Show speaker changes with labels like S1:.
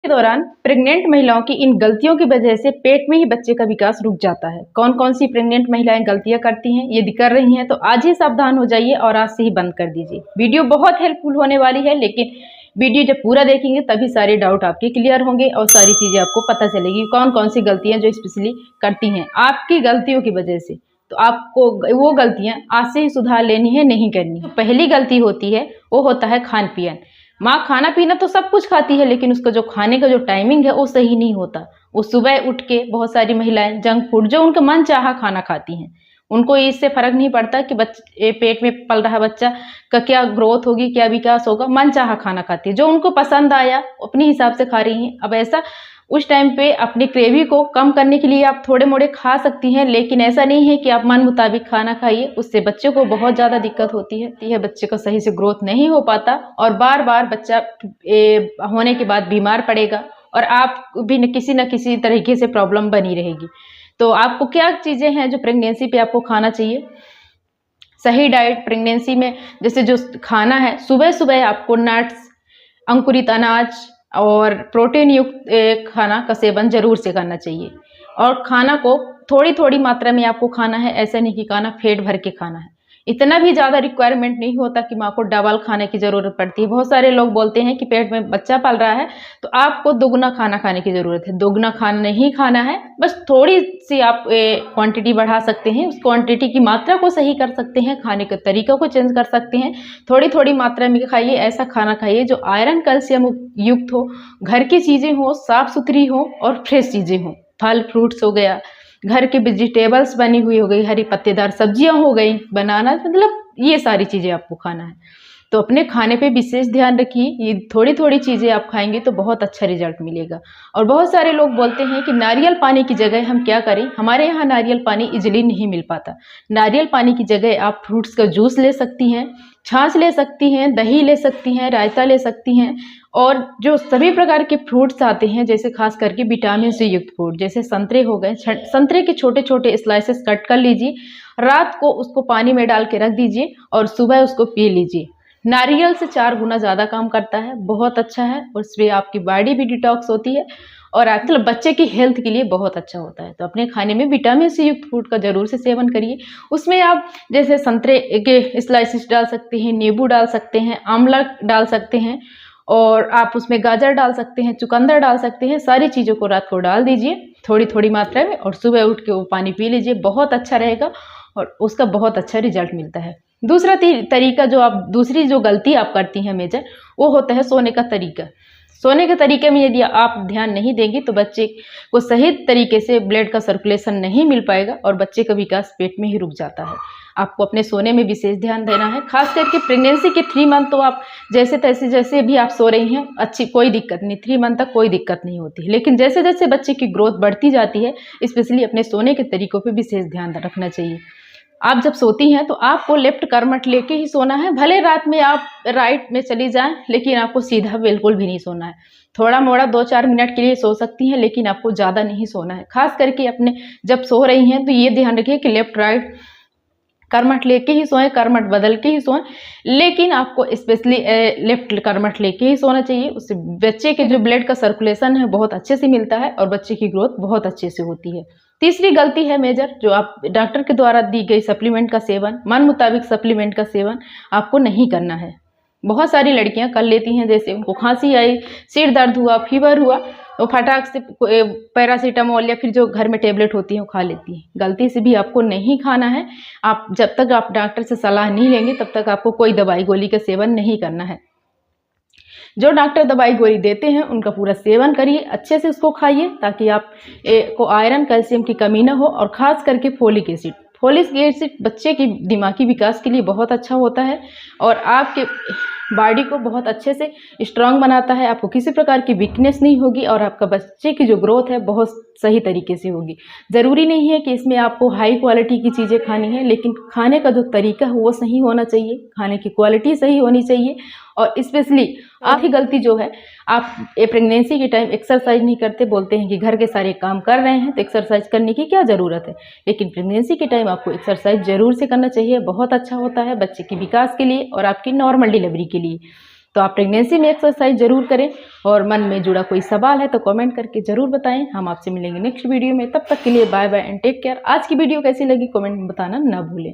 S1: के दौरान प्रेग्नेंट महिलाओं की इन गलतियों की वजह से पेट में ही बच्चे का विकास रुक जाता है। कौन कौन सी प्रेग्नेंट महिलाएं गलतियां करती हैं, यदि कर रही हैं तो आज ही सावधान हो जाइए और आज से ही बंद कर दीजिए। वीडियो बहुत हेल्पफुल होने वाली है, लेकिन वीडियो जब पूरा देखेंगे तभी सारे डाउट आपके क्लियर होंगे और सारी चीजें आपको पता चलेगी कौन कौन सी गलतियां जो स्पेशली करती हैं आपकी गलतियों की वजह से। तो आपको वो गलतियां आज से ही सुधार लेनी है, नहीं करनी है। पहली गलती होती है वो होता है खान पियन। माँ खाना पीना तो सब कुछ खाती है, लेकिन उसका जो खाने का जो टाइमिंग है वो सही नहीं होता। वो सुबह उठ के बहुत सारी महिलाएं जंक फूड जो उनका मन चाहा खाना खाती हैं। उनको इससे फर्क नहीं पड़ता कि बच्चे पेट में पल रहा बच्चा का क्या ग्रोथ होगी, क्या विकास होगा। मन चाहा खाना खाती है, जो उनको पसंद आया अपने हिसाब से खा रही हैं। अब ऐसा उस टाइम पे अपनी क्रेविंग को कम करने के लिए आप थोड़े मोड़े खा सकती हैं, लेकिन ऐसा नहीं है कि आप मन मुताबिक खाना खाइए। उससे बच्चे को बहुत ज़्यादा दिक्कत होती है। यह बच्चे का सही से ग्रोथ नहीं हो पाता और बार बार बच्चा होने के बाद बीमार पड़ेगा और आप भी किसी न किसी तरीके से प्रॉब्लम बनी रहेगी। तो आपको क्या चीज़ें हैं जो प्रेगनेंसी पे आपको खाना चाहिए? सही डाइट प्रेगनेंसी में जैसे जो खाना है, सुबह सुबह आपको नट्स, अंकुरित अनाज और प्रोटीन युक्त खाना का सेवन जरूर से करना चाहिए। और खाना को थोड़ी थोड़ी मात्रा में आपको खाना है, ऐसा नहीं कि खाना पेट भर के खाना है। इतना भी ज़्यादा रिक्वायरमेंट नहीं होता कि माँ को डबल खाने की ज़रूरत पड़ती है। बहुत सारे लोग बोलते हैं कि पेट में बच्चा पल रहा है तो आपको दोगुना खाना खाने की ज़रूरत है। दोगुना खाना नहीं खाना है, बस थोड़ी सी आप क्वांटिटी बढ़ा सकते हैं। उस क्वांटिटी की मात्रा को सही कर सकते हैं, खाने के तरीक़ों को चेंज कर सकते हैं। थोड़ी थोड़ी मात्रा में खाइए, ऐसा खाना खाइए जो आयरन कैल्शियम युक्त हो, घर की चीज़ें हो, साफ़ सुथरी हो और फ्रेश चीज़ें हों। फल फ्रूट्स हो गया, घर के वेजिटेबल्स बनी हुई हो गई, हरी पत्तेदार सब्जियां हो गई, बनाना, मतलब ये सारी चीज़ें आपको खाना है। तो अपने खाने पे विशेष ध्यान रखिए। ये थोड़ी थोड़ी चीज़ें आप खाएंगे तो बहुत अच्छा रिजल्ट मिलेगा। और बहुत सारे लोग बोलते हैं कि नारियल पानी की जगह हम क्या करें। हमारे यहाँ नारियल पानी इजीली नहीं मिल पाता। नारियल पानी की जगह आप फ्रूट्स का जूस ले सकती हैं, छाछ ले सकती हैं, दही ले सकती हैं, रायता ले सकती हैं। और जो सभी प्रकार के फ्रूट्स आते हैं, जैसे खास करके विटामिन से युक्त फ्रूट, जैसे संतरे हो गए, संतरे के छोटे छोटे स्लाइसेस कट कर लीजिए, रात को उसको पानी में डाल के रख दीजिए और सुबह उसको पी लीजिए। नारियल से 4 गुना ज़्यादा काम करता है, बहुत अच्छा है। और उससे आपकी बॉडी भी डिटॉक्स होती है और मतलब बच्चे की हेल्थ के लिए बहुत अच्छा होता है। तो अपने खाने में विटामिन से युक्त फ्रूट का जरूर से सेवन करिए। उसमें आप जैसे संतरे के स्लाइसेस डाल सकते हैं, नींबू डाल सकते हैं, आंवला डाल सकते हैं और आप उसमें गाजर डाल सकते हैं, चुकंदर डाल सकते हैं। सारी चीज़ों को रात को डाल दीजिए थोड़ी थोड़ी मात्रा में और सुबह उठ के वो पानी पी लीजिए, बहुत अच्छा रहेगा और उसका बहुत अच्छा रिजल्ट मिलता है। दूसरा तरीका जो आप दूसरी जो गलती आप करती हैं मेजर, वो होता है सोने का तरीका। सोने के तरीके में यदि आप ध्यान नहीं देंगी तो बच्चे को सही तरीके से ब्लड का सर्कुलेशन नहीं मिल पाएगा और बच्चे का विकास पेट में ही रुक जाता है। आपको अपने सोने में विशेष ध्यान देना है, खास करके प्रेगनेंसी के 3 मंथ तो आप जैसे तैसे जैसे भी आप सो रही हैं अच्छी, कोई दिक्कत नहीं, 3 मंथ तक कोई दिक्कत नहीं होती। लेकिन जैसे जैसे बच्चे की ग्रोथ बढ़ती जाती है, स्पेशली अपने सोने के तरीकों पर विशेष ध्यान रखना चाहिए। आप जब सोती हैं तो आपको लेफ्ट करवट लेके ही सोना है। भले रात में आप राइट में चली जाएं, लेकिन आपको सीधा बिल्कुल भी नहीं सोना है। थोड़ा मोड़ा 2-4 मिनट के लिए सो सकती हैं, लेकिन आपको ज़्यादा नहीं सोना है। खास करके अपने जब सो रही हैं तो ये ध्यान रखिए कि लेफ्ट राइट करवट लेके ही सोएं, करवट बदल के ही सोएं, लेकिन आपको स्पेशली लेफ्ट करवट लेके ही सोना चाहिए। उससे बच्चे के जो ब्लड का सर्कुलेशन है बहुत अच्छे से मिलता है और बच्चे की ग्रोथ बहुत अच्छे से होती है। तीसरी गलती है मेजर, जो आप डॉक्टर के द्वारा दी गई सप्लीमेंट का सेवन, मन मुताबिक सप्लीमेंट का सेवन आपको नहीं करना है। बहुत सारी लड़कियां कर लेती हैं, जैसे उनको खांसी आई, सिर दर्द हुआ, फीवर हुआ, तो फटाक से पैरासीटामोल या फिर जो घर में टेबलेट होती हैं वो खा लेती हैं। गलती से भी आपको नहीं खाना है। आप जब तक आप डॉक्टर से सलाह नहीं लेंगे तब तक आपको कोई दवाई गोली का सेवन नहीं करना है। जो डॉक्टर दवाई गोली देते हैं उनका पूरा सेवन करिए, अच्छे से उसको खाइए ताकि आप को आयरन कैल्शियम की कमी ना हो। और ख़ास करके फोलिक एसिड, फोलिक एसिड बच्चे की दिमागी विकास के लिए बहुत अच्छा होता है और आपके बॉडी को बहुत अच्छे से स्ट्रांग बनाता है। आपको किसी प्रकार की वीकनेस नहीं होगी और आपका बच्चे की जो ग्रोथ है बहुत सही तरीके से होगी। ज़रूरी नहीं है कि इसमें आपको हाई क्वालिटी की चीज़ें खानी है, लेकिन खाने का जो तरीका है वो सही होना चाहिए, खाने की क्वालिटी सही होनी चाहिए। और स्पेशली आखिरी गलती जो है, आप प्रेगनेंसी के टाइम एक्सरसाइज नहीं करते, बोलते हैं कि घर के सारे काम कर रहे हैं तो एक्सरसाइज करने की क्या ज़रूरत है। लेकिन प्रेगनेंसी के टाइम आपको एक्सरसाइज जरूर से करना चाहिए, बहुत अच्छा होता है बच्चे के विकास के लिए और आपकी नॉर्मल डिलीवरी के लिए। तो आप प्रेगनेंसी में एक्सरसाइज जरूर करें। और मन में जुड़ा कोई सवाल है तो कमेंट करके जरूर बताएं। हम आपसे मिलेंगे नेक्स्ट वीडियो में, तब तक के लिए bye bye and take care. आज की वीडियो कैसी लगी कमेंट में बताना ना भूलें।